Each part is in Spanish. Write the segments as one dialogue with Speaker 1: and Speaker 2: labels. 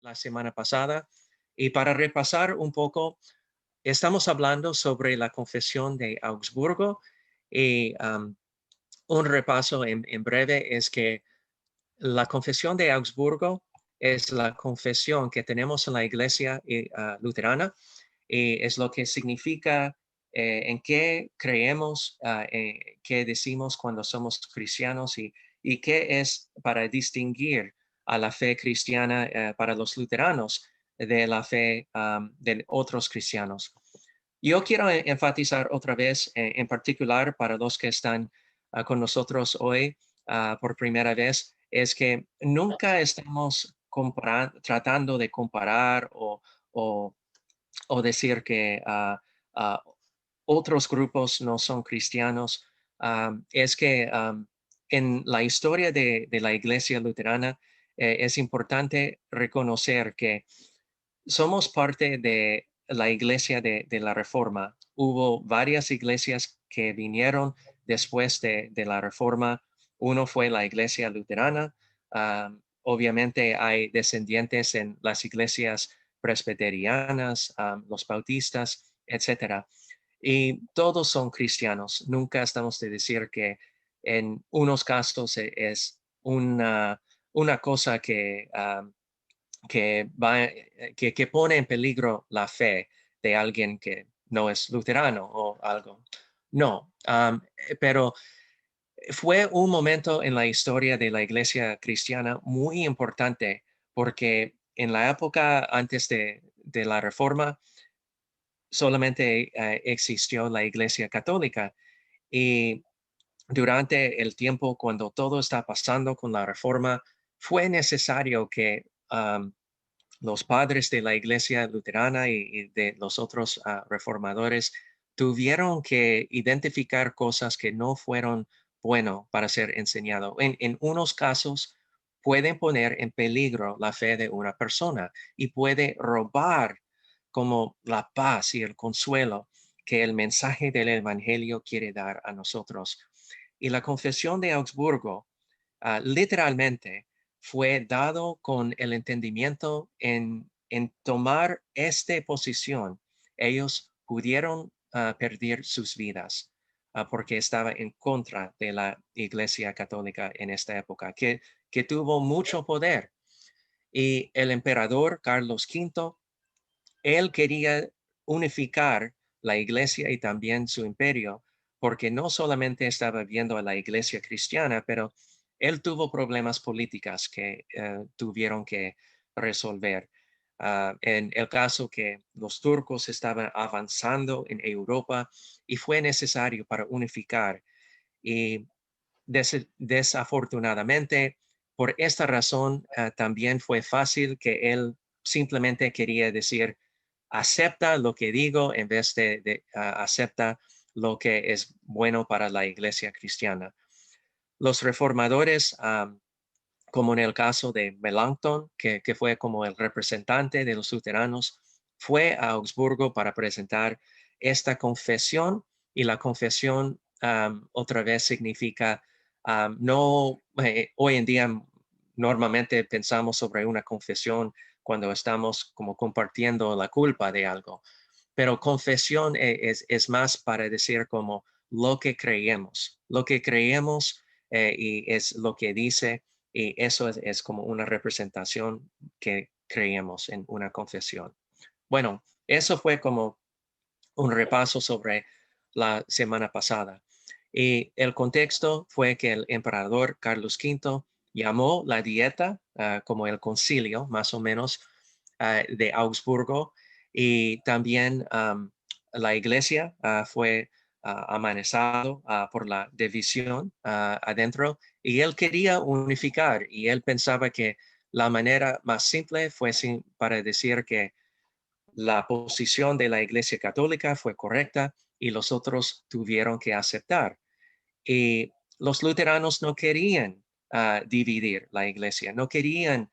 Speaker 1: la semana pasada. Y para repasar un poco, estamos hablando sobre la Confesión de Augsburgo y un repaso en breve es que la Confesión de Augsburgo es la confesión que tenemos en la Iglesia luterana y es lo que significa en qué creemos, qué decimos cuando somos cristianos y qué es para distinguir a la fe cristiana para los luteranos de la fe de otros cristianos. Yo quiero enfatizar otra vez, en particular para los que están con nosotros hoy por primera vez, es que nunca estamos tratando de comparar o, o decir que otros grupos no son cristianos. Es que en la historia de la Iglesia Luterana es importante reconocer que somos parte de la iglesia de la Reforma. Hubo varias iglesias que vinieron después de la Reforma. Uno fue la iglesia luterana. Obviamente hay descendientes en las iglesias presbiterianas, los bautistas, etcétera. Y todos son cristianos. Nunca estamos de decir que en unos casos es una cosa que pone en peligro la fe de alguien que no es luterano o algo. No, pero fue un momento en la historia de la iglesia cristiana muy importante porque en la época antes de la Reforma solamente existió la iglesia católica y durante el tiempo cuando todo está pasando con la Reforma fue necesario que los padres de la iglesia luterana y de los otros reformadores tuvieron que identificar cosas que no fueron bueno para ser enseñado. En unos casos pueden poner en peligro la fe de una persona y puede robar como la paz y el consuelo que el mensaje del evangelio quiere dar a nosotros. Y la confesión de Augsburgo literalmente fue dado con el entendimiento en tomar esta posición. Ellos pudieron perder sus vidas porque estaba en contra de la Iglesia Católica en esta época, que tuvo mucho poder. Y el emperador Carlos V, él quería unificar la Iglesia y también su imperio, porque no solamente estaba viendo a la Iglesia cristiana, pero él tuvo problemas políticos que tuvieron que resolver. En el caso que los turcos estaban avanzando en Europa y fue necesario para unificar. Y desafortunadamente, por esta razón, también fue fácil que él simplemente quería decir, acepta lo que digo en vez de acepta lo que es bueno para la iglesia cristiana. Los reformadores, como en el caso de Melanchthon, que fue como el representante de los luteranos, fue a Augsburgo para presentar esta confesión y la confesión otra vez significa no, hoy en día normalmente pensamos sobre una confesión cuando estamos como compartiendo la culpa de algo, pero confesión es más para decir como lo que creemos y es lo que dice y eso es como una representación que creemos en una confesión. Bueno, eso fue como un repaso sobre la semana pasada. Y el contexto fue que el emperador Carlos V llamó la dieta como el concilio, más o menos, de Augsburgo. Y también la iglesia fue amenazado por la división adentro. Y él quería unificar y él pensaba que la manera más simple fue para decir que la posición de la Iglesia Católica fue correcta y los otros tuvieron que aceptar. Y los luteranos no querían dividir la Iglesia, no querían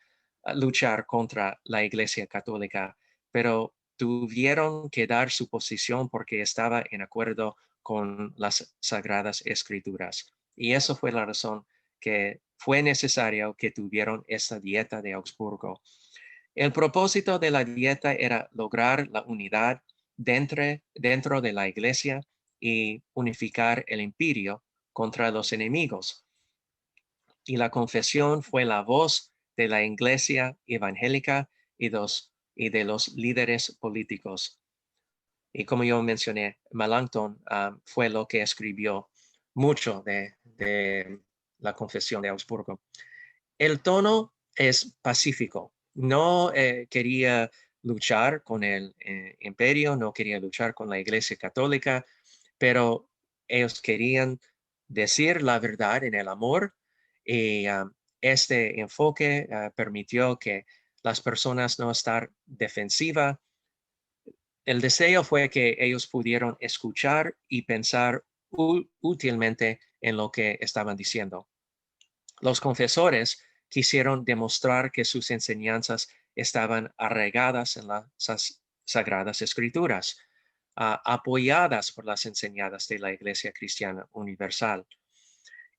Speaker 1: luchar contra la Iglesia Católica, pero tuvieron que dar su posición porque estaba en acuerdo con las Sagradas Escrituras. Y eso fue la razón que fue necesario que tuvieron esta dieta de Augsburgo. El propósito de la dieta era lograr la unidad dentro de la iglesia y unificar el imperio contra los enemigos. Y la confesión fue la voz de la iglesia evangélica y de los líderes políticos. Y como yo mencioné, Melanchthon fue lo que escribió mucho de la confesión de Augsburgo. El tono es pacífico. No quería luchar con el imperio, no quería luchar con la Iglesia Católica, pero ellos querían decir la verdad en el amor y este enfoque permitió que las personas no estar defensiva. El deseo fue que ellos pudieran escuchar y pensar útilmente en lo que estaban diciendo. Los confesores quisieron demostrar que sus enseñanzas estaban arraigadas en las Sagradas Escrituras, apoyadas por las enseñanzas de la Iglesia Cristiana Universal.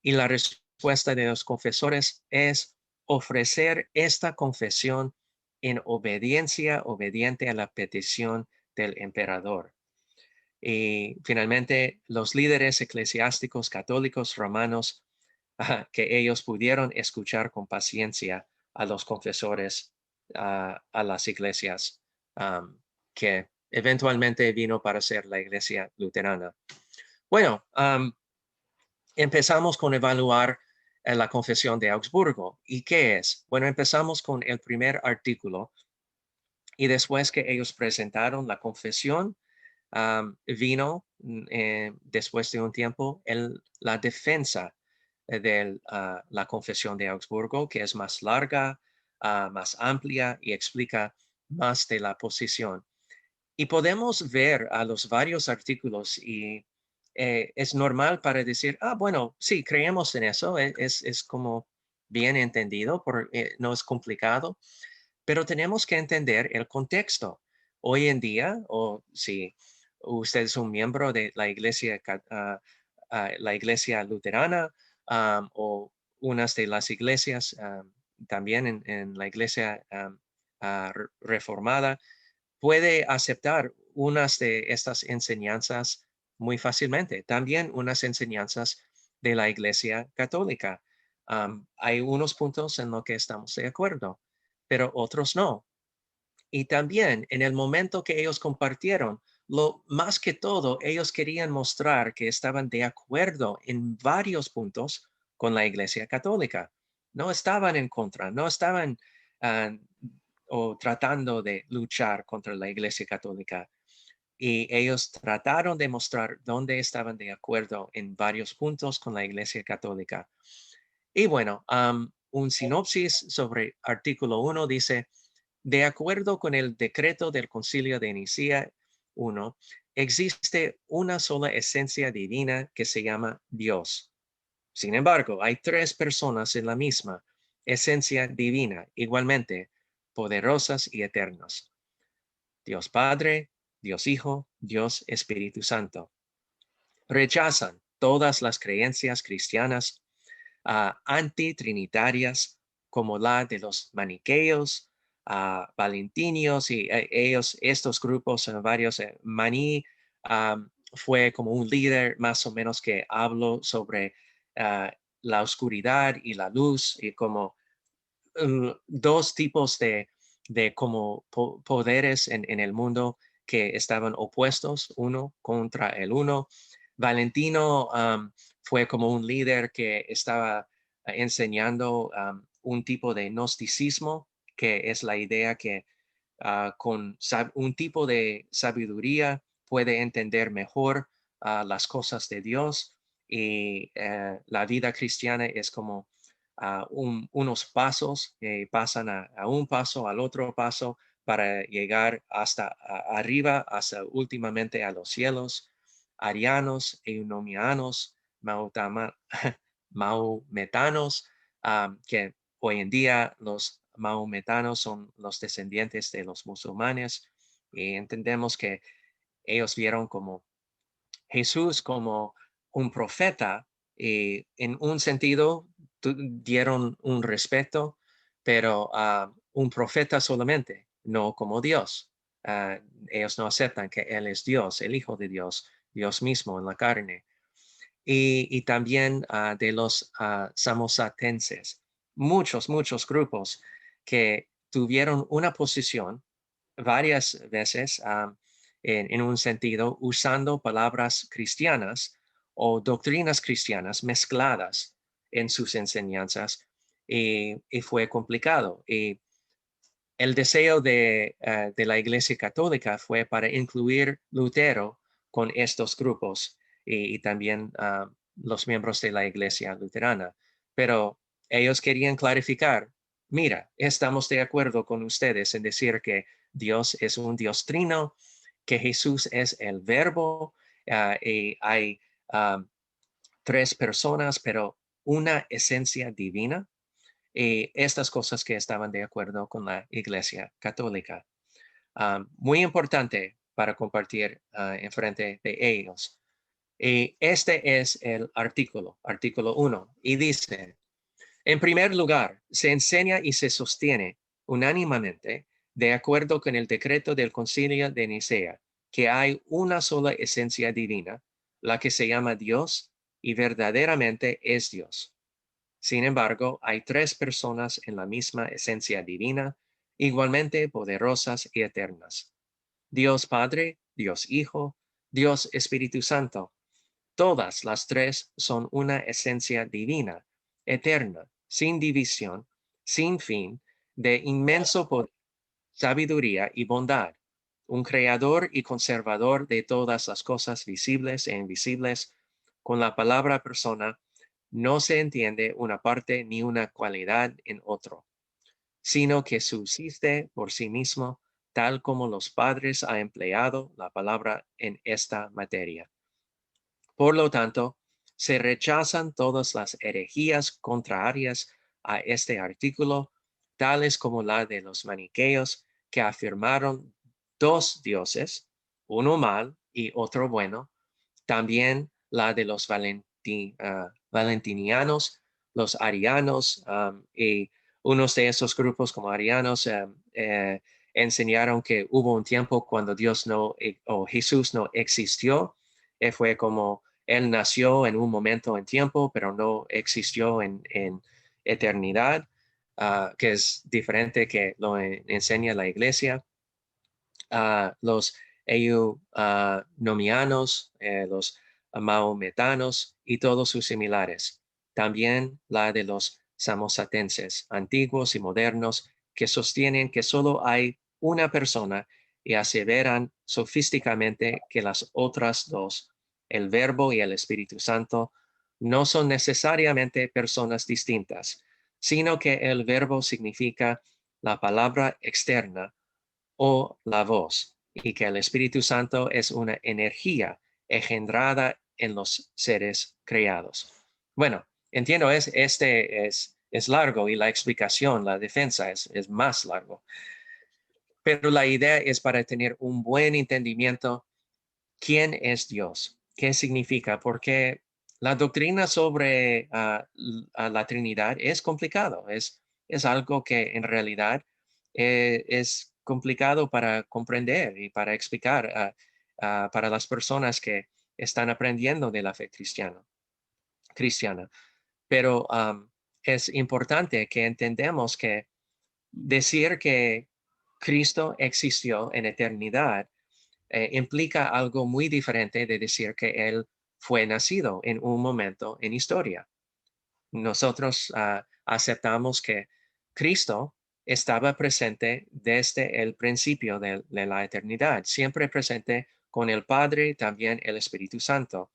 Speaker 1: Y la respuesta de los confesores es ofrecer esta confesión en obediente a la petición del emperador. Y finalmente, los líderes eclesiásticos católicos romanos, que ellos pudieron escuchar con paciencia a los confesores, a las iglesias que eventualmente vino para ser la iglesia luterana. Bueno, empezamos con evaluar la confesión de Augsburgo. ¿Y qué es? Bueno, empezamos con el primer artículo y después que ellos presentaron la confesión, vino después de un tiempo la defensa de la confesión de Augsburgo, que es más larga, más amplia y explica más de la posición. Y podemos ver a los varios artículos y es normal para decir, bueno, sí, creemos en eso, es como bien entendido, no es complicado, pero tenemos que entender el contexto. Hoy en día, o si usted es un miembro de la iglesia luterana o unas de las iglesias también en la iglesia reformada, puede aceptar unas de estas enseñanzas muy fácilmente. También unas enseñanzas de la Iglesia Católica. Hay unos puntos en los que estamos de acuerdo, pero otros no. Y también en el momento que ellos compartieron, más que todo, ellos querían mostrar que estaban de acuerdo en varios puntos con la Iglesia Católica. No estaban en contra, no estaban uh, o tratando de luchar contra la Iglesia Católica. Y ellos trataron de mostrar dónde estaban de acuerdo en varios puntos con la Iglesia Católica. Y bueno, un sinopsis sobre artículo 1 dice, de acuerdo con el decreto del Concilio de Nicea 1, existe una sola esencia divina que se llama Dios. Sin embargo, hay tres personas en la misma esencia divina, igualmente poderosas y eternas. Dios Padre, Dios Hijo, Dios Espíritu Santo. Rechazan todas las creencias cristianas antitrinitarias como la de los maniqueos, valentinios y estos grupos son varios. Maní fue como un líder más o menos que habló sobre la oscuridad y la luz y como dos tipos de como poderes en el mundo que estaban opuestos uno contra el uno. Valentino fue como un líder que estaba enseñando un tipo de gnosticismo, que es la idea que con un tipo de sabiduría puede entender mejor las cosas de Dios y la vida cristiana es como unos pasos que pasan a un paso, al otro paso para llegar hasta arriba, hasta últimamente a los cielos. Arianos, eunomianos, maometanos, que hoy en día los maometanos son los descendientes de los musulmanes y entendemos que ellos vieron como Jesús como un profeta y en un sentido dieron un respeto, pero un profeta solamente, no como Dios. Ellos no aceptan que Él es Dios, el Hijo de Dios, Dios mismo en la carne. Y también de los samosatenses. Muchos grupos que tuvieron una posición varias veces en un sentido usando palabras cristianas o doctrinas cristianas mezcladas en sus enseñanzas y fue complicado. Y el deseo de la Iglesia Católica fue para incluir Lutero con estos grupos y también los miembros de la Iglesia Luterana. Pero ellos querían clarificar, mira, estamos de acuerdo con ustedes en decir que Dios es un Dios trino, que Jesús es el verbo y hay tres personas, pero una esencia divina y estas cosas que estaban de acuerdo con la Iglesia Católica. Muy importante para compartir en frente de ellos. Y este es el artículo 1, y dice, en primer lugar, se enseña y se sostiene unánimemente, de acuerdo con el decreto del Concilio de Nicea, que hay una sola esencia divina, la que se llama Dios y verdaderamente es Dios. Sin embargo, hay tres personas en la misma esencia divina, igualmente poderosas y eternas. Dios Padre, Dios Hijo, Dios Espíritu Santo. Todas las tres son una esencia divina, eterna, sin división, sin fin, de inmenso poder, sabiduría y bondad, un creador y conservador de todas las cosas visibles e invisibles. Con la palabra persona no se entiende una parte ni una cualidad en otro, sino que subsiste por sí mismo, tal como los padres han empleado la palabra en esta materia. Por lo tanto, se rechazan todas las herejías contrarias a este artículo, tales como la de los maniqueos que afirmaron dos dioses, uno mal y otro bueno, también la de los valentinianos, los arianos y unos de esos grupos como arianos enseñaron que hubo un tiempo cuando Dios no o Jesús no existió. Fue como él nació en un momento en tiempo, pero no existió en eternidad, que es diferente que lo enseña la iglesia. Los eunomianos, los maometanos y todos sus similares. También la de los samosatenses, antiguos y modernos, que sostienen que solo hay una persona y aseveran sofísticamente que las otras dos, el Verbo y el Espíritu Santo, no son necesariamente personas distintas, sino que el Verbo significa la palabra externa o la voz, y que el Espíritu Santo es una energía engendrada en los seres creados. Bueno, entiendo, es largo y la explicación, la defensa es más largo, pero la idea es para tener un buen entendimiento quién es Dios, qué significa, porque la doctrina sobre la Trinidad es complicado, es algo que en realidad es complicado para comprender y para explicar para las personas que están aprendiendo de la fe cristiana. Pero es importante que entendamos que decir que Cristo existió en eternidad implica algo muy diferente de decir que Él fue nacido en un momento en historia. Nosotros aceptamos que Cristo estaba presente desde el principio de la eternidad, siempre presente con el Padre y también el Espíritu Santo.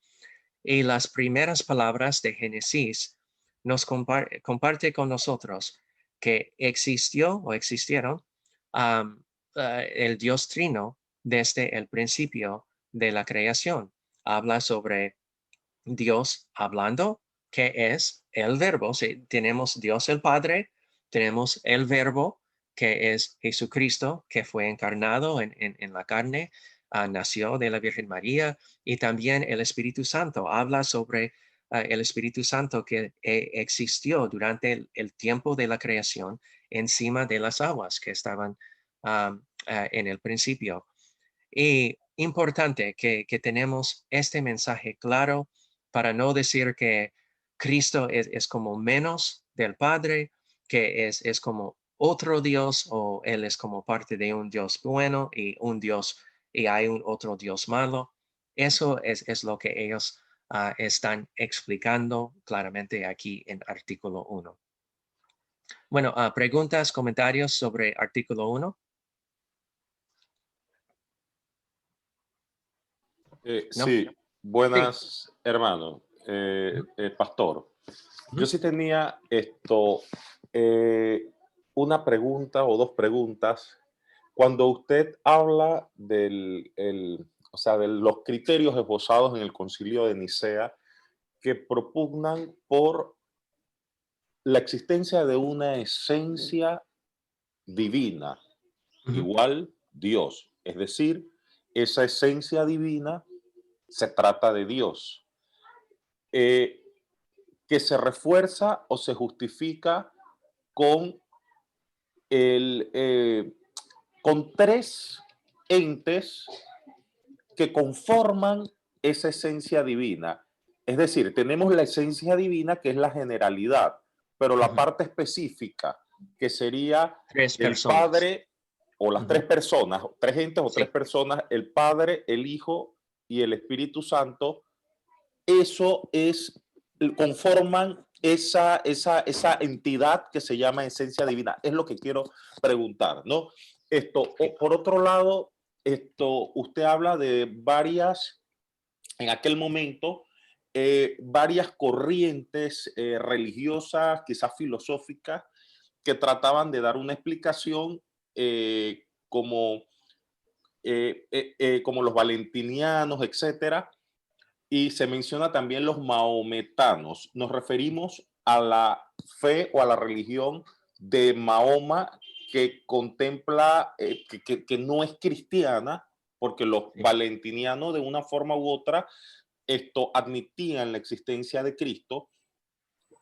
Speaker 1: Y las primeras palabras de Génesis nos comparte con nosotros que existió o existieron el Dios Trino desde el principio de la creación. Habla sobre Dios hablando, que es el verbo. Sí, tenemos Dios el Padre, tenemos el verbo, que es Jesucristo, que fue encarnado en la carne, nació de la Virgen María, y también el Espíritu Santo. Habla sobre el Espíritu Santo que existió durante el tiempo de la creación encima de las aguas que estaban en el principio. Y importante que tenemos este mensaje claro para no decir que Cristo es como menos del Padre, que es como otro Dios o Él es como parte de un Dios bueno y un Dios y hay un otro Dios malo. Eso es lo que ellos están explicando claramente aquí en artículo 1. Bueno, preguntas, comentarios sobre artículo 1. ¿No?
Speaker 2: Sí,
Speaker 1: Sí.
Speaker 2: buenas, hermano,
Speaker 1: Ujú,
Speaker 2: pastor. Yo
Speaker 1: ujú,
Speaker 2: sí tenía eh, una pregunta o dos preguntas. Cuando usted habla o sea, de los criterios esbozados en el Concilio de Nicea que propugnan por la existencia de una esencia divina,
Speaker 1: ujú,
Speaker 2: igual Dios, es decir, esa esencia divina se trata de Dios. Eh, que se refuerza o se justifica con, el, con tres entes que conforman esa esencia divina. Es decir, tenemos la esencia divina que es la generalidad, pero la
Speaker 1: ujú.
Speaker 2: parte específica, que sería
Speaker 1: Tres
Speaker 2: el
Speaker 1: personas.
Speaker 2: Padre o las tres
Speaker 1: Ujú,
Speaker 2: personas, tres entes o tres
Speaker 1: sí.
Speaker 2: personas, el Padre, el Hijo y el Espíritu Santo, eso es, conforman esa entidad que se llama esencia divina. Es lo que quiero preguntar, ¿no?
Speaker 1: Sí.
Speaker 2: Por otro lado, usted habla de varias, en aquel momento, varias corrientes religiosas, quizás filosóficas, que trataban de dar una explicación como, como los valentinianos, etcétera, y se menciona también los maometanos. Nos referimos a la fe o a la religión de Mahoma que contempla, que no es cristiana, porque los
Speaker 1: Sí.
Speaker 2: valentinianos de una forma u otra admitían la existencia de Cristo,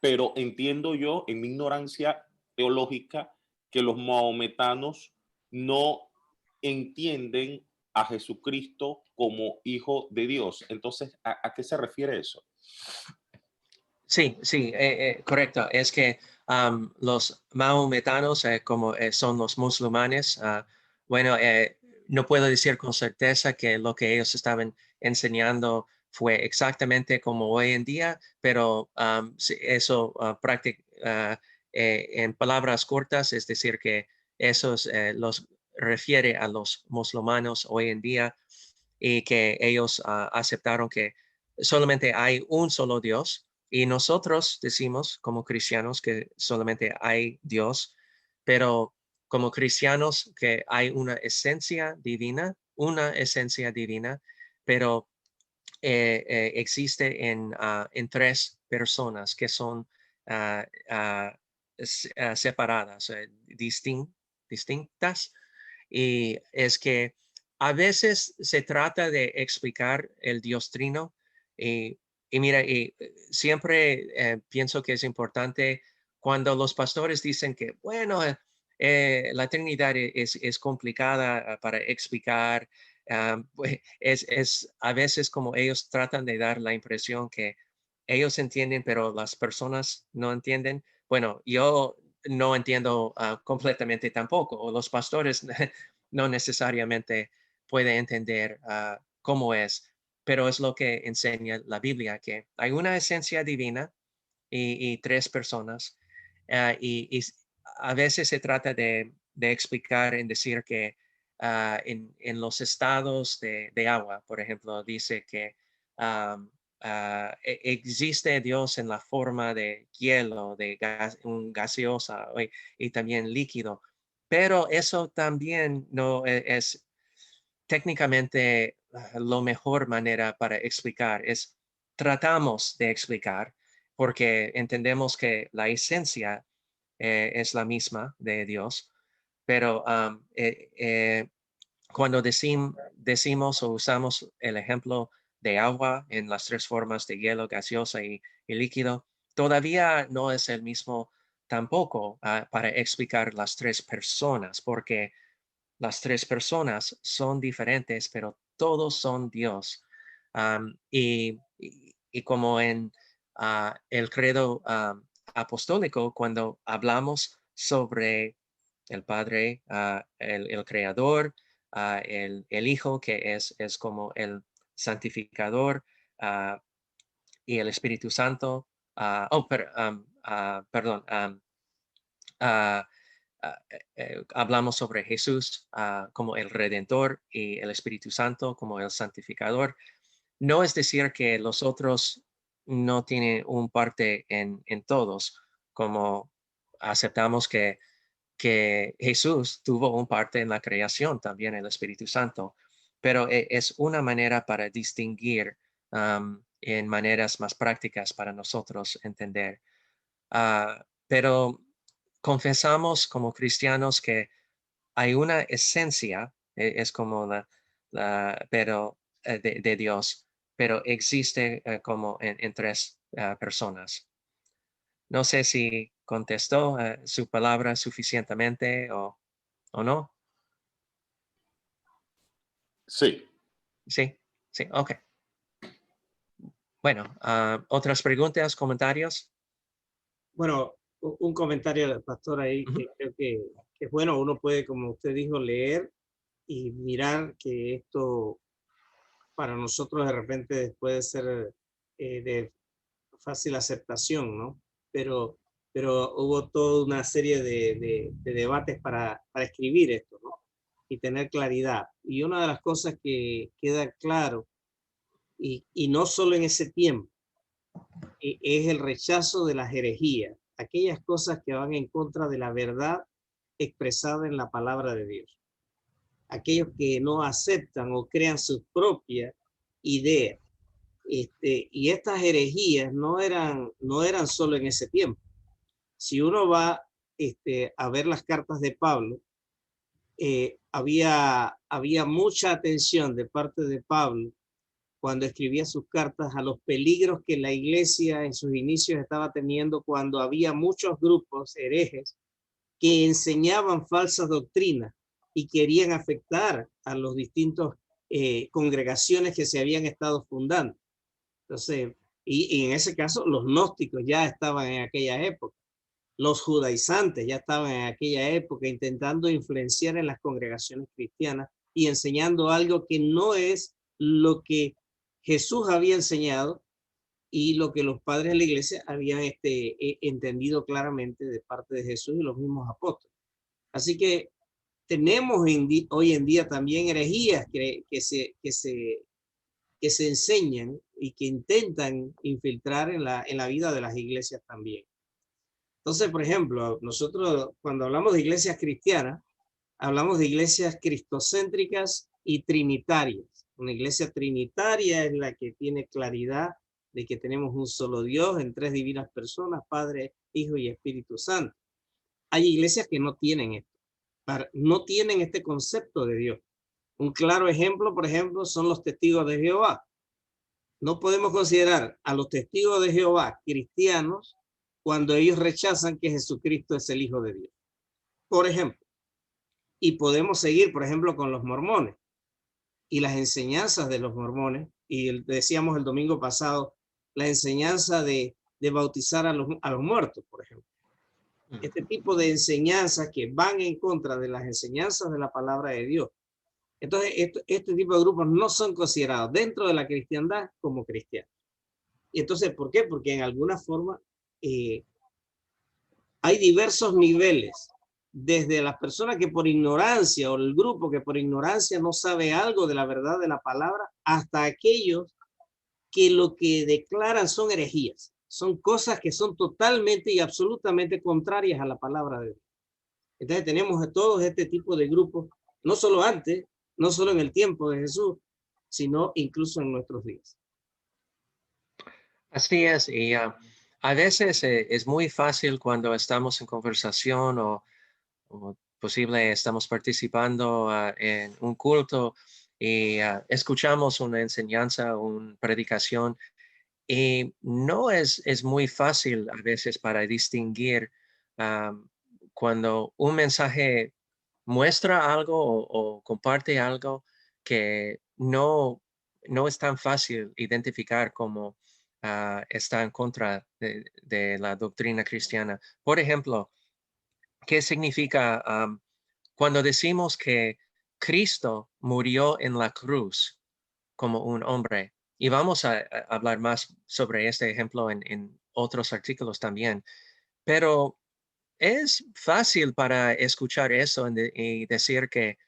Speaker 2: pero entiendo yo en mi ignorancia teológica que los maometanos no entienden a Jesucristo como hijo de Dios. Entonces, ¿a qué se refiere eso?
Speaker 1: Sí, sí, correcto. Es que los maometanos, como son los musulmanes, bueno, no puedo decir con certeza que lo que ellos estaban enseñando fue exactamente como hoy en día, pero sí, eso en palabras cortas, es decir, que esos los refiere a los musulmanes hoy en día y que ellos aceptaron que solamente hay un solo Dios y nosotros decimos como cristianos que solamente hay Dios, pero como cristianos que hay una esencia divina, pero existe en tres personas que son ah, ah, separadas, distintas. Y es que a veces se trata de explicar el Dios Trino y mira, siempre pienso que es importante cuando los pastores dicen que, bueno, la Trinidad es complicada para explicar. Pues, es a veces como ellos tratan de dar la impresión que ellos entienden, pero las personas no entienden. Bueno, yo no entiendo completamente tampoco, o los pastores no necesariamente pueden entender cómo es, pero es lo que enseña la Biblia, que hay una esencia divina y tres personas, y a veces se trata de explicar, en decir que en los estados de agua, por ejemplo, dice que existe Dios en la forma de hielo, de un gaseosa y también líquido, pero eso también no es técnicamente la mejor manera para explicar. Tratamos de explicar porque entendemos que la esencia es la misma de Dios, pero cuando decimos o usamos el ejemplo de agua en las tres formas de hielo, gaseosa y líquido, todavía no es el mismo tampoco para explicar las tres personas, porque las tres personas son diferentes, pero todos son Dios. Y como en el credo apostólico, cuando hablamos sobre el Padre, el Creador, el Hijo, que es como el santificador, ah, y el Espíritu Santo, perdón, ah, hablamos sobre Jesús como el Redentor y el Espíritu Santo como el Santificador. No es decir que los otros no tienen un parte en todos, como aceptamos que Jesús tuvo un parte en la creación, también el Espíritu Santo, pero es una manera para distinguir en maneras más prácticas para nosotros entender. Pero confesamos como cristianos que hay una esencia, es como pero de Dios, pero existe como en tres personas. No sé si contestó su palabra suficientemente o no.
Speaker 2: Sí.
Speaker 1: Sí, sí, ok. Bueno, ¿otras preguntas, comentarios?
Speaker 3: Bueno, un comentario del pastor ahí
Speaker 1: Ujú.
Speaker 3: que creo que es bueno, uno puede, como usted dijo, leer y mirar que esto para nosotros de repente puede ser de fácil aceptación, ¿no? Pero, pero hubo toda una serie de debates para escribir esto, ¿no? Y tener claridad. Y una de las cosas que queda claro, y no solo en ese tiempo, es el rechazo de las herejías, aquellas cosas que van en contra de la verdad expresada en la palabra de Dios. Aquellos que no aceptan o crean su propia idea. Y estas herejías no eran solo en ese tiempo. Si uno va a ver las cartas de Pablo, había mucha atención de parte de Pablo cuando escribía sus cartas a los peligros que la iglesia en sus inicios estaba teniendo cuando había muchos grupos herejes que enseñaban falsas doctrinas y querían afectar a los distintos congregaciones que se habían estado fundando. Entonces, y en ese caso, los gnósticos ya estaban en aquella época, los judaizantes ya estaban en aquella época intentando influenciar en las congregaciones cristianas y enseñando algo que no es lo que Jesús había enseñado y lo que los padres de la iglesia habían entendido claramente de parte de Jesús y los mismos apóstoles. Así que tenemos hoy en día también herejías que se enseñan y que intentan infiltrar en la vida de las iglesias también. Entonces, por ejemplo, nosotros cuando hablamos de iglesias cristianas, hablamos de iglesias cristocéntricas y trinitarias. Una iglesia trinitaria es la que tiene claridad de que tenemos un solo Dios en tres divinas personas, Padre, Hijo y Espíritu Santo. Hay iglesias que no tienen esto, no tienen este concepto de Dios. Un claro ejemplo, por ejemplo, son los testigos de Jehová. No podemos considerar a los testigos de Jehová cristianos cuando ellos rechazan que Jesucristo es el Hijo de Dios. Por ejemplo, y podemos seguir, por ejemplo, con los mormones y las enseñanzas de los mormones, y decíamos el domingo pasado, la enseñanza de bautizar a los muertos, por ejemplo. Este tipo de enseñanzas que van en contra de las enseñanzas de la palabra de Dios. Entonces, este tipo de grupos no son considerados dentro de la cristiandad como cristianos. Y entonces, ¿por qué? Porque en alguna forma hay diversos niveles, desde las personas que por ignorancia o el grupo que por ignorancia no sabe algo de la verdad de la palabra, hasta aquellos que lo que declaran son herejías, son cosas que son totalmente y absolutamente contrarias a la palabra de Dios. Entonces tenemos a todos este tipo de grupos, no solo antes, no solo en el tiempo de Jesús, sino incluso en nuestros días.
Speaker 1: Así es, y a veces es muy fácil cuando estamos en conversación o posible estamos participando en un culto y escuchamos una enseñanza, una predicación, y no es muy fácil a veces para distinguir am, cuando un mensaje muestra algo o comparte algo que no es tan fácil identificar como está en contra de la doctrina cristiana. Por ejemplo, ¿qué significa cuando decimos que Cristo murió en la cruz como un hombre? Y vamos a hablar más sobre este ejemplo en otros artículos también, pero es fácil para escuchar eso y decir que,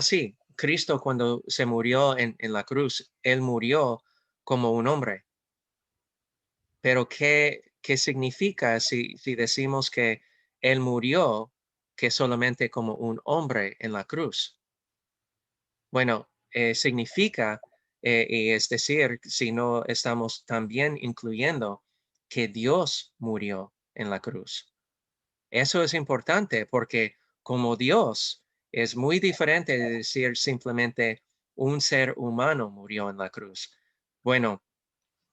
Speaker 1: sí, Cristo cuando se murió en la cruz, él murió como un hombre. Pero ¿qué significa si decimos que él murió que solamente como un hombre en la cruz? Bueno, significa, y es decir, si no estamos también incluyendo que Dios murió en la cruz. Eso es importante porque como Dios es muy diferente de decir simplemente un ser humano murió en la cruz. Bueno,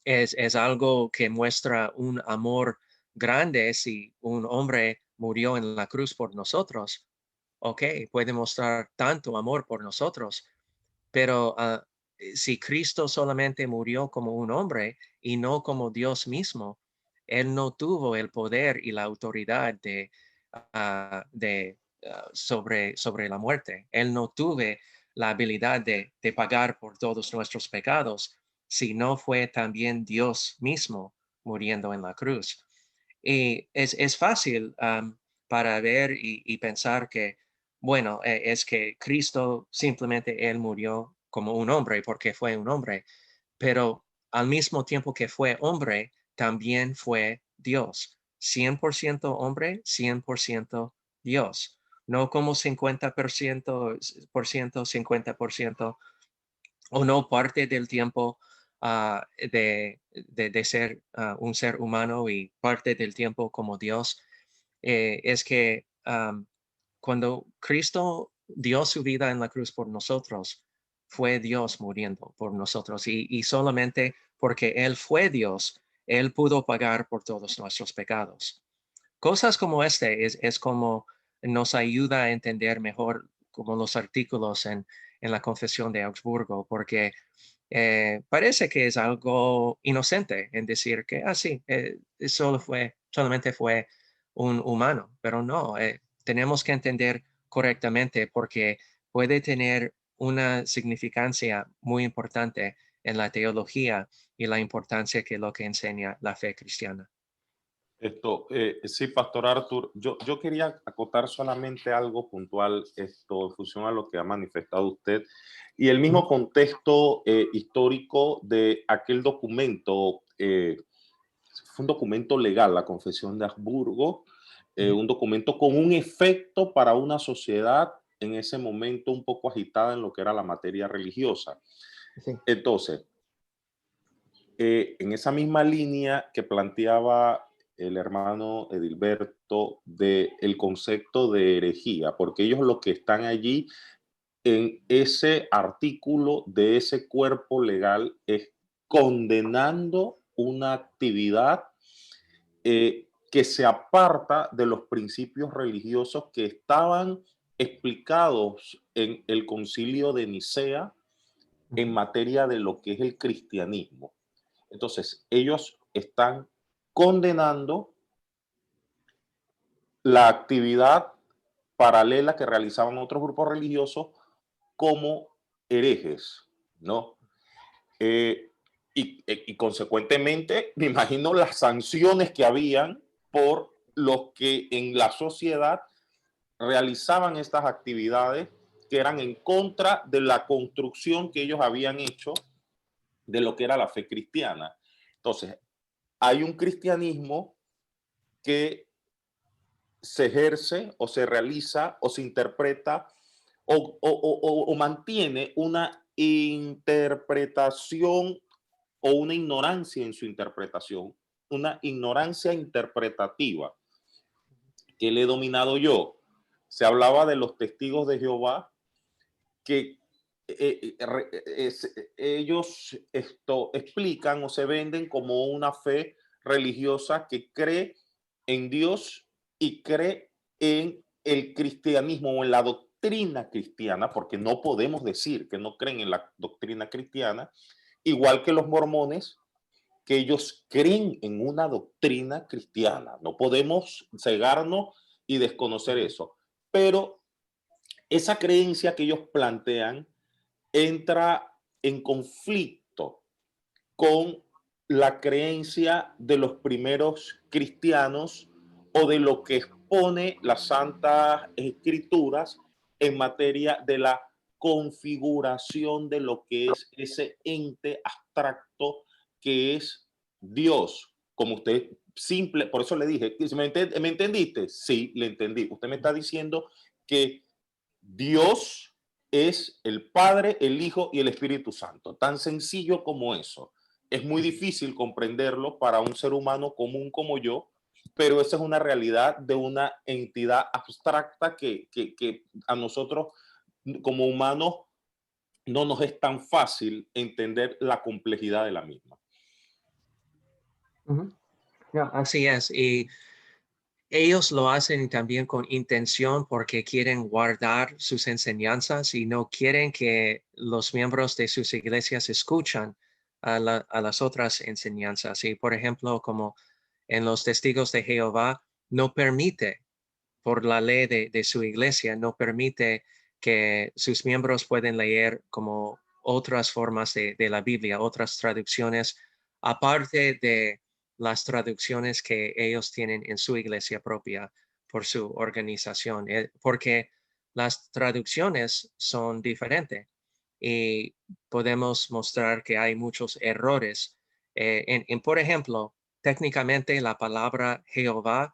Speaker 1: es algo que muestra un amor grande si un hombre murió en la cruz por nosotros. Ok, puede mostrar tanto amor por nosotros, pero si Cristo solamente murió como un hombre y no como Dios mismo, él no tuvo el poder y la autoridad sobre la muerte. Él no tuvo la habilidad de pagar por todos nuestros pecados, si no fue también Dios mismo muriendo en la cruz. Y es fácil para ver y pensar que, bueno, es que Cristo simplemente él murió como un hombre porque fue un hombre, pero al mismo tiempo que fue hombre, también fue Dios. 100% hombre, 100% Dios. No como 50%, 50%, o no parte del tiempo de ser un ser humano y parte del tiempo como Dios. Es que cuando Cristo dio su vida en la cruz por nosotros, fue Dios muriendo por nosotros y solamente porque Él fue Dios, Él pudo pagar por todos nuestros pecados. Cosas como este es como nos ayuda a entender mejor como los artículos en la Confesión de Augsburgo, porque parece que es algo inocente en decir que, sí, solamente fue un humano, pero no, tenemos que entender correctamente porque puede tener una significancia muy importante en la teología y la importancia que lo que enseña la fe cristiana.
Speaker 2: Sí, Pastor Arthur, yo quería acotar solamente algo puntual en función a lo que ha manifestado usted y el mismo contexto histórico de aquel documento. Fue un documento legal, la Confesión de Habsburgo, un documento con un efecto para una sociedad en ese momento un poco agitada en lo que era la materia religiosa.
Speaker 1: Sí.
Speaker 2: Entonces, en esa misma línea que planteaba el hermano Edilberto del concepto de herejía, porque ellos lo que están allí en ese artículo de ese cuerpo legal es condenando una actividad que se aparta de los principios religiosos que estaban explicados en el Concilio de Nicea en materia de lo que es el cristianismo. Entonces, ellos están condenando la actividad paralela que realizaban otros grupos religiosos como herejes, ¿no? Y consecuentemente, me imagino las sanciones que habían por los que en la sociedad realizaban estas actividades que eran en contra de la construcción que ellos habían hecho de lo que era la fe cristiana. Entonces, hay un cristianismo que se ejerce o se realiza o se interpreta o mantiene una interpretación o una ignorancia en su interpretación, una ignorancia interpretativa que le he dominado yo. Se hablaba de los testigos de Jehová que ellos explican o se venden como una fe religiosa que cree en Dios y cree en el cristianismo o en la doctrina cristiana, porque no podemos decir que no creen en la doctrina cristiana, igual que los mormones, que ellos creen en una doctrina cristiana. No podemos cegarnos y desconocer eso. Pero esa creencia que ellos plantean entra en conflicto con la creencia de los primeros cristianos o de lo que expone las Santas Escrituras en materia de la configuración de lo que es ese ente abstracto que es Dios. Como usted simple, por eso le dije, ¿me entendiste? Sí, le entendí. Usted me está diciendo que Dios es el Padre, el Hijo y el Espíritu Santo. Tan sencillo como eso. Es muy difícil comprenderlo para un ser humano común como yo, pero esa es una realidad de una entidad abstracta que a nosotros como humanos no nos es tan fácil entender la complejidad de la misma.
Speaker 1: Ujú. No, así es. Y ellos lo hacen también con intención porque quieren guardar sus enseñanzas y no quieren que los miembros de sus iglesias escuchan a las otras enseñanzas. Y por ejemplo, como en los testigos de Jehová, no permite, por la ley de su iglesia, no permite que sus miembros pueden leer como otras formas de la Biblia, otras traducciones, aparte de las traducciones que ellos tienen en su iglesia propia por su organización, porque las traducciones son diferentes y podemos mostrar que hay muchos errores. Por ejemplo, técnicamente la palabra Jehová,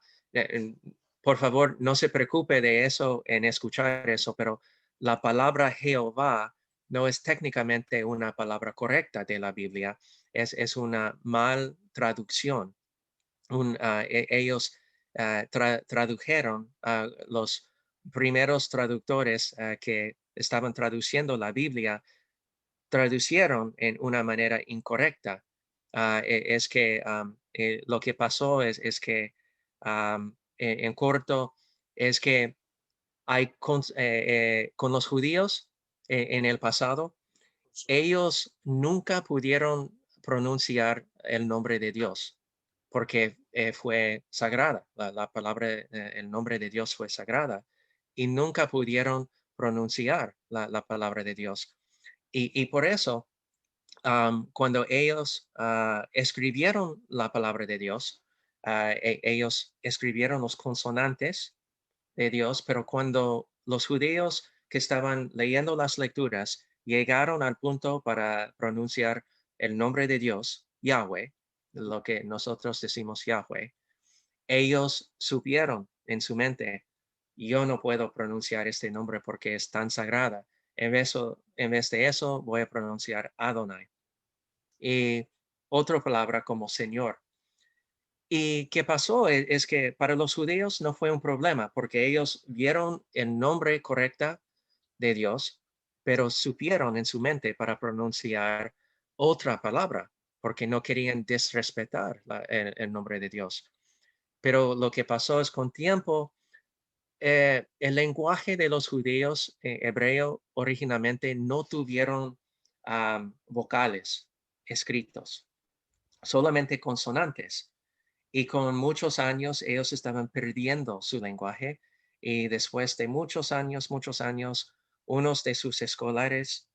Speaker 1: por favor, no se preocupe de eso en escuchar eso, pero la palabra Jehová no es técnicamente una palabra correcta de la Biblia, es una mal traducción. Ellos tradujeron, los primeros traductores que estaban traduciendo la Biblia, traducieron en una manera incorrecta. Es que lo que pasó es que en corto es que hay con los judíos en el pasado, ellos nunca pudieron pronunciar el nombre de Dios porque fue sagrada. La palabra, el nombre de Dios fue sagrada y nunca pudieron pronunciar la palabra de Dios. Y por eso, cuando ellos escribieron la palabra de Dios, ellos escribieron los consonantes de Dios, pero cuando los judíos que estaban leyendo las lecturas llegaron al punto para pronunciar el nombre de Dios, Yahweh, lo que nosotros decimos Yahweh, ellos supieron en su mente, yo no puedo pronunciar este nombre porque es tan sagrada. En vez de eso, voy a pronunciar Adonai. Y otra palabra como Señor. ¿Y qué pasó? Es que para los judíos no fue un problema porque ellos vieron el nombre correcto de Dios, pero supieron en su mente para pronunciar otra palabra porque no querían desrespetar el nombre de Dios. Pero lo que pasó es con tiempo, el lenguaje de los judíos hebreo originalmente no tuvieron vocales escritos, solamente consonantes. Y con muchos años ellos estaban perdiendo su lenguaje y después de muchos años, unos de sus escolares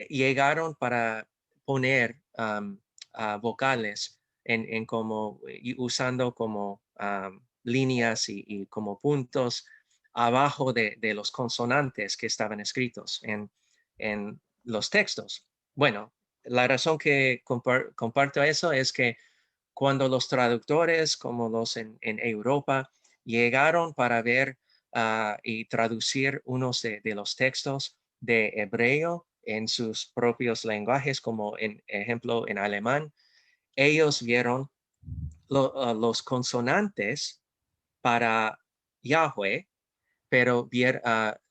Speaker 1: llegaron para poner vocales en como, y usando como líneas y como puntos abajo de los consonantes que estaban escritos en los textos. Bueno, la razón que comparto eso es que cuando los traductores, como los en Europa, llegaron para ver y traducir unos de los textos de hebreo en sus propios lenguajes, como en ejemplo en alemán, ellos vieron los consonantes para Yahweh, pero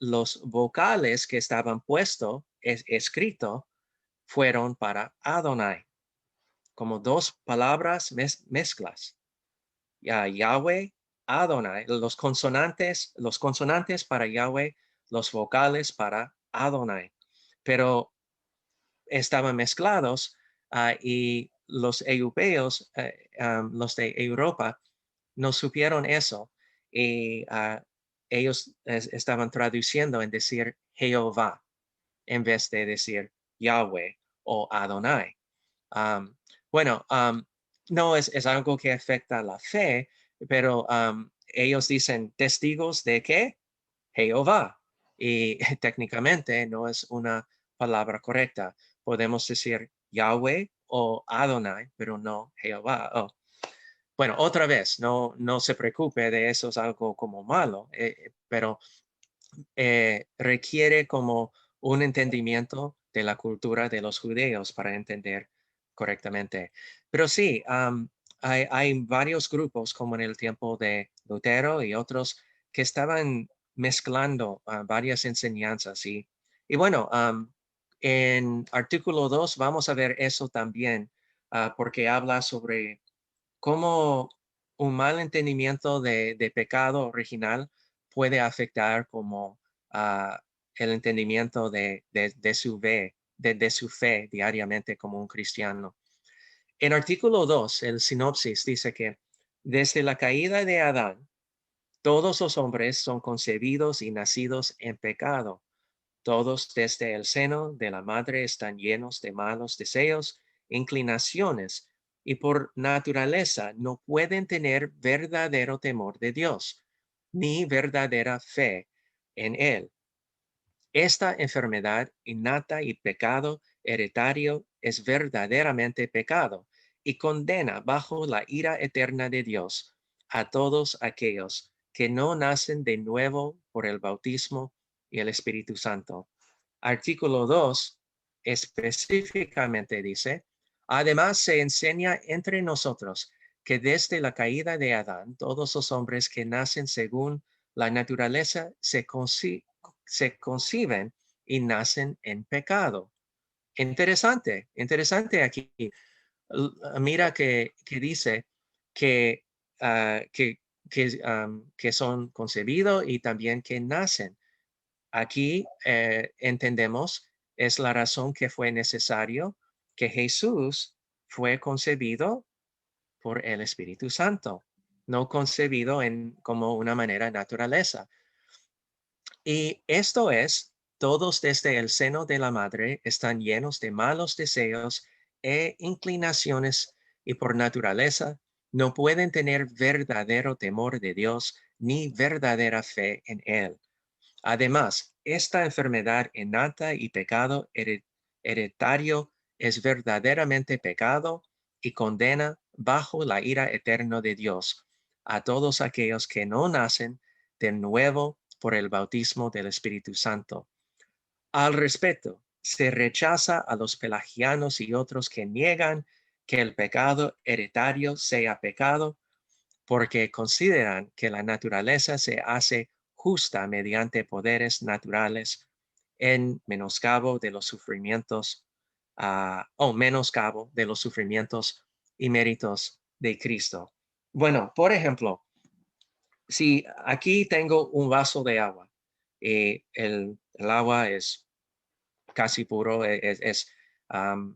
Speaker 1: los vocales que estaban puestos, escrito, fueron para Adonai, como dos palabras mezclas. Yahweh, Adonai, los consonantes para Yahweh, los vocales para Adonai, pero estaban mezclados y los europeos, los de Europa, no supieron eso y ellos estaban traduciendo en decir Jehová en vez de decir Yahweh o Adonai. Um, bueno, no es algo que afecta la fe, pero ellos dicen testigos de qué? Jehová. Y técnicamente no es una palabra correcta. Podemos decir Yahweh o Adonai, pero no Jehová. Oh. Bueno, otra vez, no se preocupe de eso, es algo como malo, pero requiere como un entendimiento de la cultura de los judíos para entender correctamente. Pero sí, hay varios grupos como en el tiempo de Lutero y otros que estaban mezclando varias enseñanzas. Y bueno, en artículo 2 vamos a ver eso también, porque habla sobre cómo un mal entendimiento de pecado original puede afectar como el entendimiento de su fe diariamente como un cristiano. En artículo 2, el sinopsis dice que desde la caída de Adán, todos los hombres son concebidos y nacidos en pecado. Todos desde el seno de la madre están llenos de malos deseos, inclinaciones, y por naturaleza no pueden tener verdadero temor de Dios, ni verdadera fe en Él. Esta enfermedad innata y pecado hereditario es verdaderamente pecado y condena bajo la ira eterna de Dios a todos aquellos que no nacen de nuevo por el bautismo y el Espíritu Santo. Artículo 2 específicamente dice, además se enseña entre nosotros que desde la caída de Adán, todos los hombres que nacen según la naturaleza se conciben y nacen en pecado. Interesante, interesante aquí. Mira que dice que, que son concebidos y también que nacen. Aquí entendemos es la razón que fue necesario que Jesús fue concebido por el Espíritu Santo, no concebido como una manera naturaleza. Y esto es, todos desde el seno de la madre están llenos de malos deseos e inclinaciones y por naturaleza no pueden tener verdadero temor de Dios ni verdadera fe en Él. Además, esta enfermedad innata y pecado hereditario es verdaderamente pecado y condena bajo la ira eterna de Dios a todos aquellos que no nacen de nuevo por el bautismo del Espíritu Santo. Al respecto, se rechaza a los pelagianos y otros que niegan que el pecado hereditario sea pecado porque consideran que la naturaleza se hace justa mediante poderes naturales en menoscabo de los sufrimientos o menoscabo de los sufrimientos y méritos de Cristo. Bueno, por ejemplo, si aquí tengo un vaso de agua y el agua es casi puro,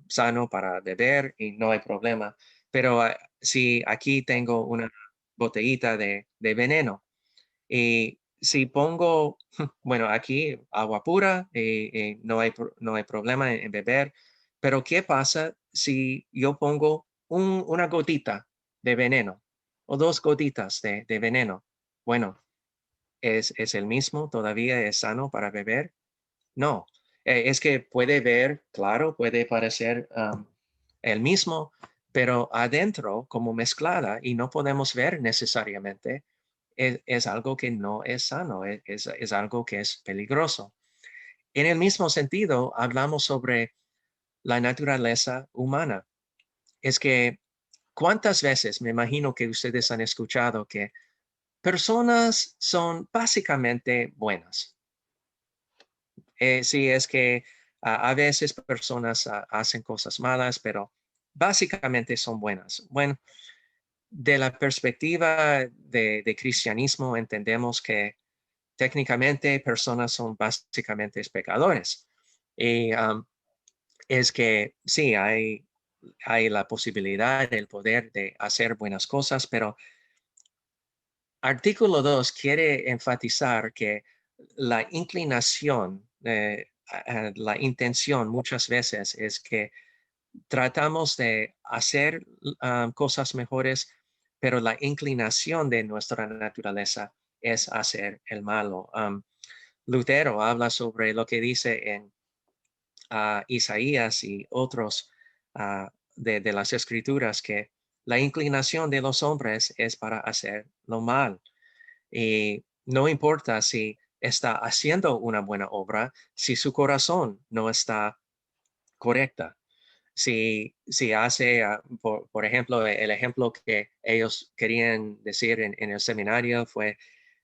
Speaker 1: sano para beber y no hay problema. Pero si aquí tengo una botellita de veneno y si pongo, bueno, aquí agua pura, no hay problema en beber, pero ¿qué pasa si yo pongo una gotita de veneno o dos gotitas de veneno? Bueno, ¿es el mismo? ¿Todavía es sano para beber? No, es que puede ver, claro, puede parecer el mismo, pero adentro como mezclada y no podemos ver necesariamente, es algo que no es sano, es algo que es peligroso. En el mismo sentido, hablamos sobre la naturaleza humana. Es que, ¿cuántas veces me imagino que ustedes han escuchado que personas son básicamente buenas? Sí, es que a veces personas hacen cosas malas, pero básicamente son buenas. Bueno, de la perspectiva de cristianismo, entendemos que técnicamente personas son básicamente pecadores. Y es que sí, hay la posibilidad, el poder de hacer buenas cosas, pero artículo 2 quiere enfatizar que la inclinación, la intención muchas veces es que tratamos de hacer cosas mejores, pero la inclinación de nuestra naturaleza es hacer el malo. Lutero habla sobre lo que dice en Isaías y otros de las escrituras, que la inclinación de los hombres es para hacer lo mal. Y no importa si está haciendo una buena obra, si su corazón no está correcta. Si hace, por ejemplo, el ejemplo que ellos querían decir en el seminario fue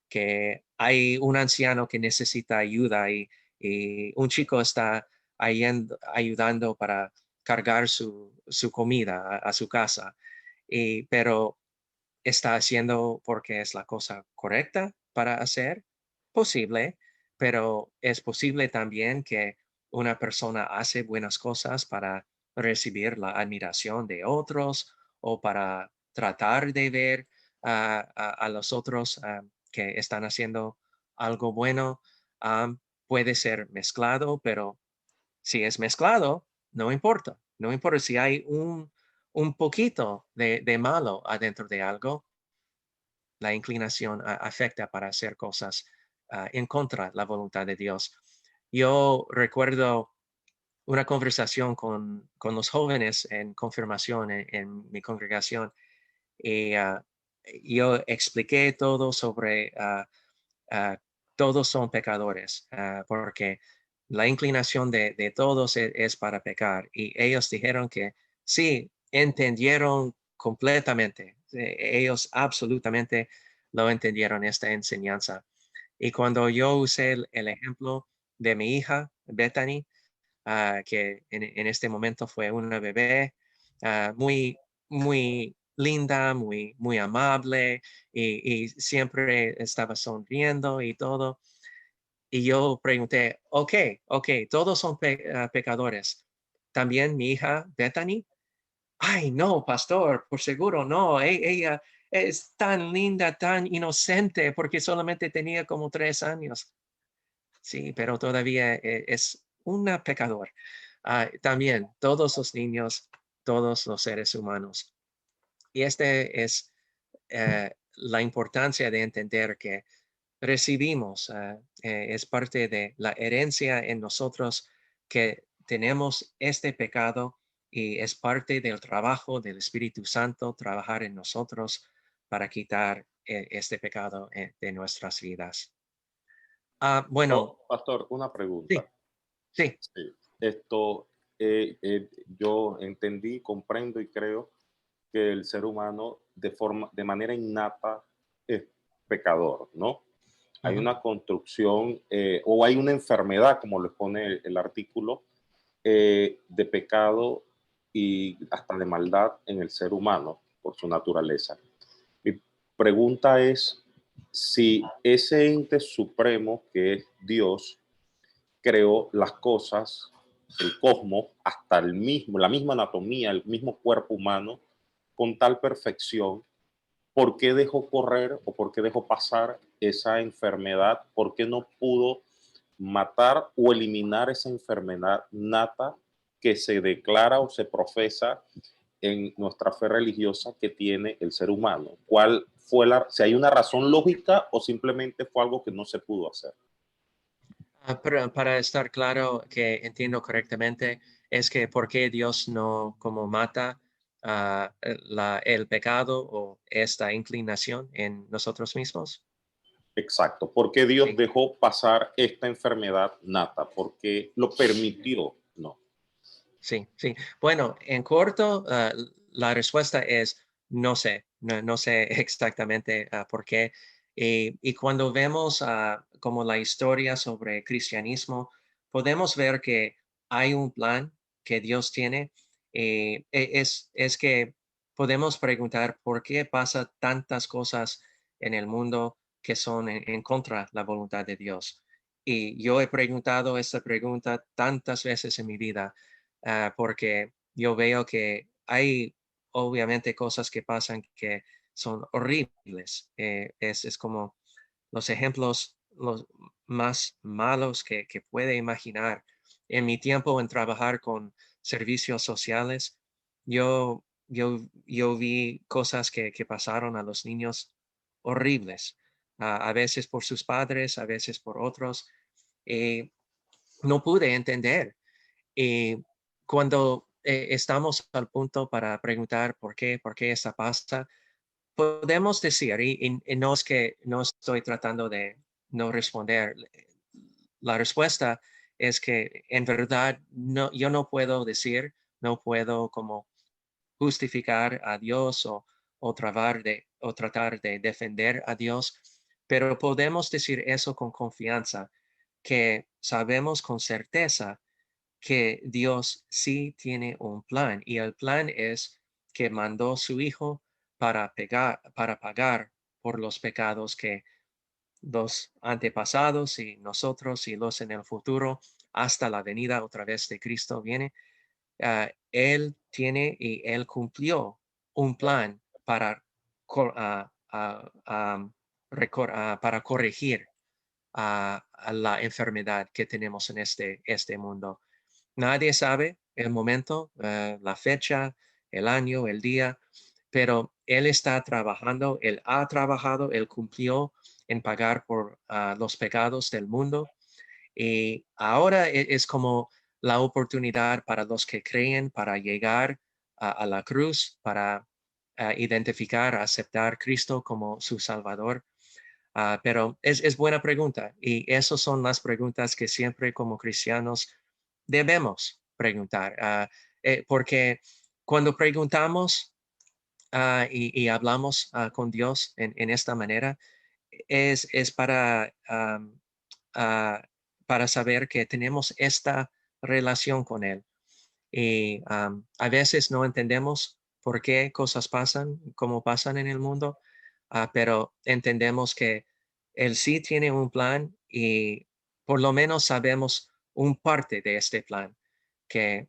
Speaker 1: que hay un anciano que necesita ayuda y un chico está ayudando para cargar su comida a su casa, pero está haciendo porque es la cosa correcta para hacer, posible, pero es posible también que una persona hace buenas cosas para recibir la admiración de otros o para tratar de ver a los otros que están haciendo algo bueno. Puede ser mezclado, pero si es mezclado, no importa. No importa si hay un poquito de malo adentro de algo, la inclinación afecta para hacer cosas en contra de la voluntad de Dios. Yo recuerdo una conversación con los jóvenes en confirmación en mi congregación y yo expliqué todo sobre ah, todos son pecadores, porque la inclinación de todos es para pecar. Y ellos dijeron que sí, entendieron completamente. Ellos absolutamente lo entendieron, esta enseñanza. Y cuando yo usé el ejemplo de mi hija, Bethany, que en este momento fue una bebé muy, muy linda, muy amable y siempre estaba sonriendo y todo. Y yo pregunté, ok, todos son pecadores. También mi hija Bethany. Ay, no, pastor, por seguro no. Ella es tan linda, tan inocente, porque solamente tenía como 3 años. Sí, pero todavía es una pecador. También todos los niños, todos los seres humanos. Y este es la importancia de entender que recibimos, es parte de la herencia en nosotros que tenemos este pecado y es parte del trabajo del Espíritu Santo trabajar en nosotros para quitar este pecado de nuestras vidas. Bueno,
Speaker 2: Pastor, una pregunta.
Speaker 1: sí, sí.
Speaker 2: Sí, esto, yo entendí, comprendo y creo que el ser humano de manera innata es pecador, ¿no? Hay
Speaker 1: Ujú.
Speaker 2: una construcción o hay una enfermedad, como lo pone el artículo, de pecado y hasta de maldad en el ser humano por su naturaleza. Mi pregunta es si ese ente supremo que es Dios creó las cosas, el cosmos, hasta la misma anatomía, el mismo cuerpo humano, con tal perfección, ¿por qué dejó correr o por qué dejó pasar esa enfermedad? ¿Por qué no pudo matar o eliminar esa enfermedad nata que se declara o se profesa en nuestra fe religiosa que tiene el ser humano? ¿Cuál fue si hay una razón lógica o simplemente fue algo que no se pudo hacer?
Speaker 1: Pero para estar claro que entiendo correctamente, es que por qué Dios no como mata el pecado o esta inclinación en nosotros mismos.
Speaker 2: Exacto. ¿Por qué Dios
Speaker 1: Sí,
Speaker 2: dejó pasar esta enfermedad nata? ¿Por qué lo permitió? No.
Speaker 1: sí. Bueno, en corto, la respuesta es no sé, no sé exactamente por qué. Y cuando vemos como la historia sobre cristianismo, podemos ver que hay un plan que Dios tiene. Es que podemos preguntar por qué pasa tantas cosas en el mundo que son en contra de la voluntad de Dios. Y yo he preguntado esta pregunta tantas veces en mi vida, porque yo veo que hay obviamente cosas que pasan que son horribles. Es como los ejemplos los más malos que puede imaginar. En mi tiempo en trabajar con servicios sociales, yo vi cosas que pasaron a los niños horribles, a veces por sus padres, a veces por otros. Y no pude entender. Y cuando estamos al punto para preguntar por qué esta pasa, podemos decir, y no es que no estoy tratando de no responder, la respuesta es que en verdad no, yo no puedo decir, no puedo como justificar a Dios o tratar de defender a Dios, pero podemos decir eso con confianza, que sabemos con certeza que Dios sí tiene un plan y el plan es que mandó su Hijo para pagar por los pecados que los antepasados y nosotros y los en el futuro hasta la venida otra vez de Cristo viene. Él tiene y él cumplió un plan para, para corregir a la enfermedad que tenemos en este mundo. Nadie sabe el momento, la fecha, el año, el día, pero Él está trabajando, Él ha trabajado, Él cumplió en pagar por los pecados del mundo. Y ahora es como la oportunidad para los que creen para llegar a la cruz, para identificar, aceptar a Cristo como su Salvador. Pero es buena pregunta y esas son las preguntas que siempre como cristianos debemos preguntar, porque cuando preguntamos y hablamos con Dios en esta manera, es ah, para saber que tenemos esta relación con Él. Y a veces no entendemos por qué cosas pasan, como pasan en el mundo, pero entendemos que Él sí tiene un plan y por lo menos sabemos un parte de este plan, que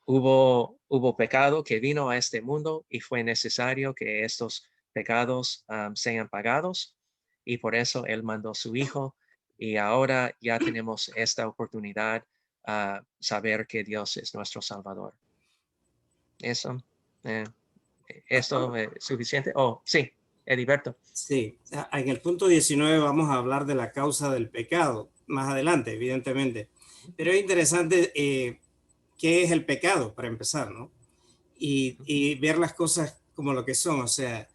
Speaker 1: hubo pecado que vino a este mundo y fue necesario que estos pecados sean pagados y por eso Él mandó su Hijo y ahora ya tenemos esta oportunidad a saber que Dios es nuestro Salvador. Eso, eh, ¿esto es suficiente? Oh, sí, Ediberto.
Speaker 3: Sí, en el punto 19 vamos a hablar de la causa del pecado, más adelante, evidentemente. Pero es interesante qué es el pecado, para empezar, ¿no? Y ver las cosas como lo que son, o sea,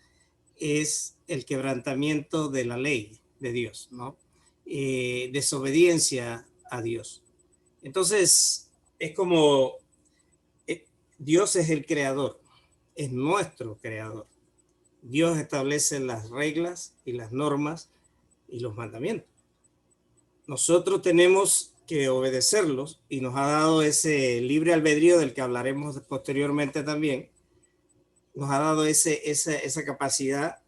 Speaker 3: es el quebrantamiento de la ley de Dios, ¿no? Desobediencia a Dios. Entonces, es como Dios es el creador, es nuestro creador. Dios establece las reglas y las normas y los mandamientos. Nosotros tenemos que obedecerlos y nos ha dado ese libre albedrío del que hablaremos posteriormente también. Nos ha dado esa capacidad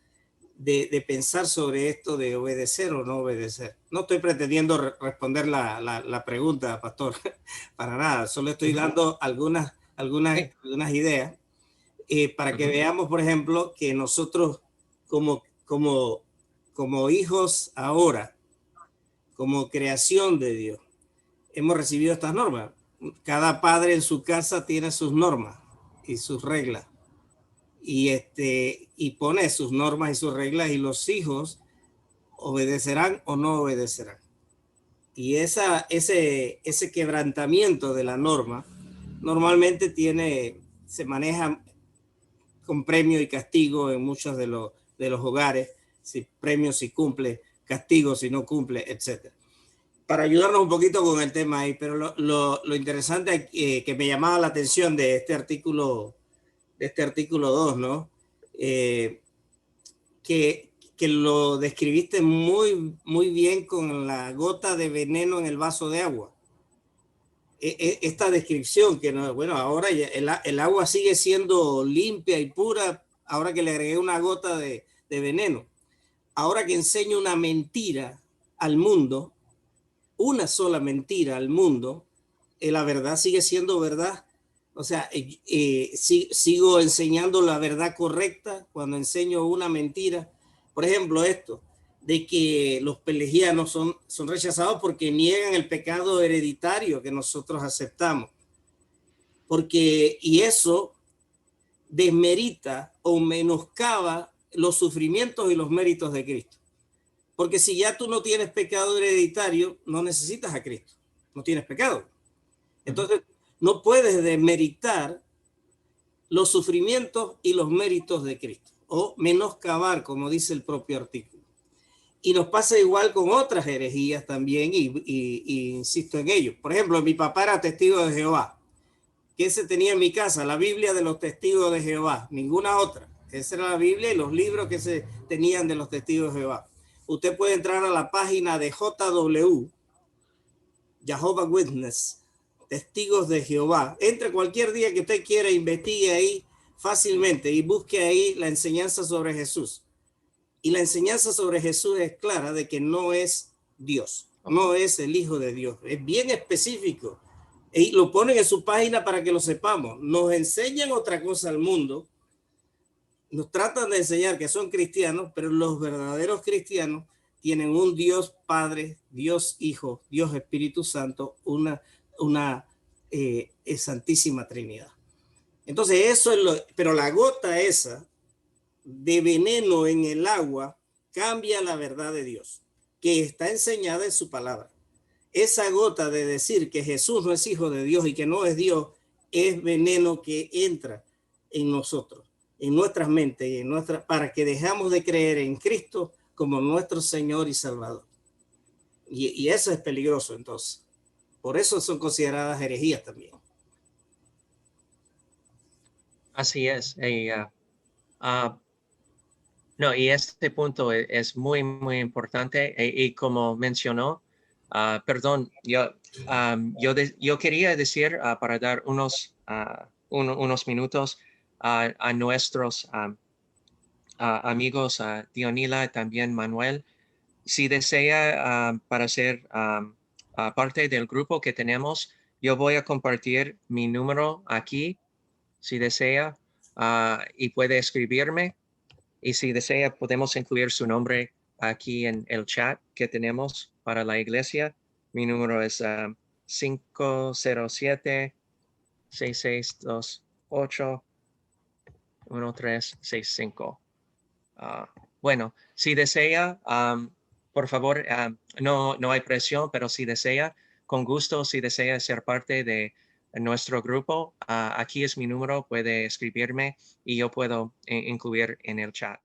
Speaker 3: de pensar sobre esto de obedecer o no obedecer. No estoy pretendiendo responder la pregunta, pastor, para nada. Solo estoy dando algunas ideas para que veamos, por ejemplo, que nosotros como hijos ahora, como creación de Dios, hemos recibido estas normas. Cada padre en su casa tiene sus normas y sus reglas. Y pone sus normas y sus reglas y los hijos obedecerán o no obedecerán. Y ese quebrantamiento de la norma normalmente se maneja con premio y castigo en muchos de los hogares, si premio si cumple, castigo si no cumple, etc. Para ayudarnos un poquito con el tema ahí, pero lo interesante que me llamaba la atención de este artículo 2, ¿no? Que lo describiste muy, muy bien con la gota de veneno en el vaso de agua. Esta descripción que, no, bueno, ahora el agua sigue siendo limpia y pura, ahora que le agregué una gota de veneno, ahora que enseño una mentira al mundo, una sola mentira al mundo, la verdad sigue siendo verdad. O sea, sigo enseñando la verdad correcta cuando enseño una mentira. Por ejemplo, esto de que los pelagianos son rechazados porque niegan el pecado hereditario que nosotros aceptamos. Y eso desmerita o menoscaba los sufrimientos y los méritos de Cristo. Porque si ya tú no tienes pecado hereditario, no necesitas a Cristo. No tienes pecado. Entonces, no puedes demeritar los sufrimientos y los méritos de Cristo, o menoscabar, como dice el propio artículo. Y nos pasa igual con otras herejías también, y insisto en ello. Por ejemplo, mi papá era testigo de Jehová. ¿Qué se tenía en mi casa? La Biblia de los testigos de Jehová, ninguna otra. Esa era la Biblia y los libros que se tenían de los testigos de Jehová. Usted puede entrar a la página de JW, Jehovah's Witness, Testigos de Jehová. Entre cualquier día que usted quiera, investigue ahí fácilmente y busque ahí la enseñanza sobre Jesús. Y la enseñanza sobre Jesús es clara de que no es Dios, no es el Hijo de Dios. Es bien específico. Y lo ponen en su página para que lo sepamos. Nos enseñan otra cosa al mundo. Nos tratan de enseñar que son cristianos, pero los verdaderos cristianos tienen un Dios Padre, Dios Hijo, Dios Espíritu Santo, una Santísima Trinidad. Entonces eso es pero la gota esa de veneno en el agua cambia la verdad de Dios, que está enseñada en su palabra. Esa gota de decir que Jesús no es hijo de Dios y que no es Dios es veneno que entra en nosotros, en nuestras mentes y para que dejamos de creer en Cristo como nuestro Señor y Salvador. Y eso es peligroso entonces. Por eso son consideradas herejías también.
Speaker 1: Así es. No, y este punto es muy, muy importante. Y como mencionó, perdón, yo quería decir para dar unos minutos a nuestros amigos, Dionila y también Manuel, si desea para ser parte del grupo que tenemos, yo voy a compartir mi número aquí, si desea, y puede escribirme. Y si desea, podemos incluir su nombre aquí en el chat que tenemos para la iglesia. Mi número es 507-6628-1365. Bueno, si desea, por favor, no hay presión, pero si desea, con gusto, si desea ser parte de nuestro grupo, aquí es mi número, puede escribirme y yo puedo incluir en el chat.